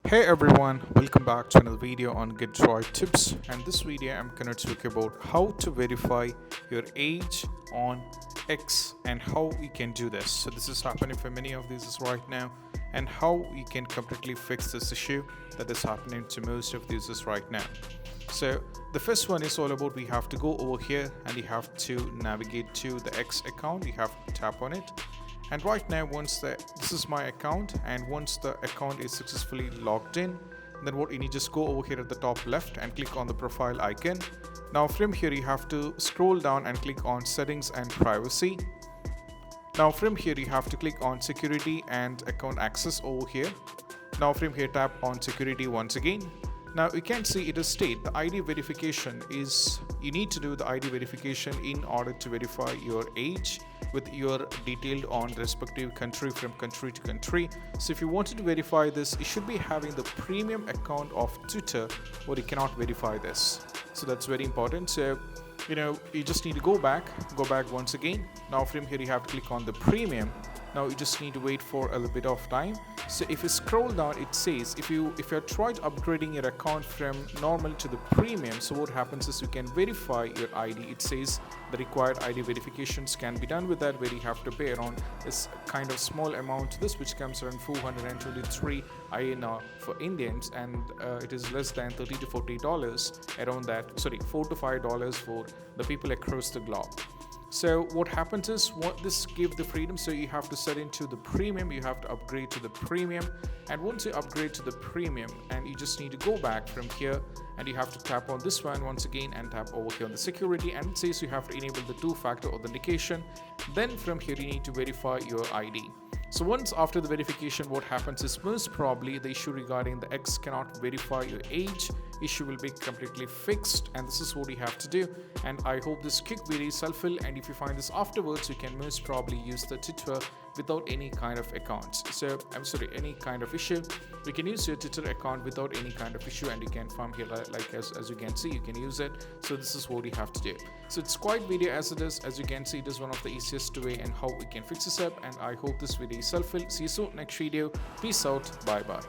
Hey everyone, welcome back to another video on GetDroid Tips, and this video I'm gonna talk about how to verify your age on X and how we can do this. So this is happening for many of users right now, and how we can completely fix this issue that is happening to most of the users right now. So the first one is all about we have to go over here and you have to navigate to the X account. You have to tap on it. And right now, this is my account, and once the account is successfully logged in, then what you need, just go over here at the top left and click on the profile icon. Now from here you have to scroll down and click on settings and privacy. Now from here you have to click on security and account access over here. Now from here tap on security once again. Now you can see it is state the ID verification is, you need to do the ID verification in order to verify your age with your detailed on respective country from country to country. So if you wanted to verify this, you should be having the premium account of Twitter, or you cannot verify this. So that's very important. So you just need to go back once again. Now from here you have to click on the premium. Now you just need to wait for a little bit of time. So if you scroll down, it says if you're trying upgrading your account from normal to the premium, so what happens is you can verify your ID. It says the required ID verifications can be done with that, where you have to pay around this kind of small amount to this, which comes around 423 INR for Indians, and it is less than $30 to $40 around that. Sorry, $4 to $5 for the people across the globe. So what happens is, what this gives the freedom, so you have to set into the premium, you have to upgrade to the premium, and once you upgrade to the premium, and you just need to go back from here and you have to tap on this one once again and tap over here on the security, and it says you have to enable the two-factor authentication. Then from here you need to verify your ID. So once after the verification, what happens is most probably the issue regarding the X cannot verify your age issue will be completely fixed, and this is what you have to do. And I hope this quick video is helpful, and if you find this afterwards, you can most probably use the Twitter without any kind of accounts. So any kind of issue, you can use your Twitter account without any kind of issue, and you can from here, like as you can see, you can use it. So this is what you have to do. So it's quite video as it is. As you can see, it is one of the easiest way and how we can fix this up, and I hope this video is helpful. See you soon next video. Peace out. Bye bye.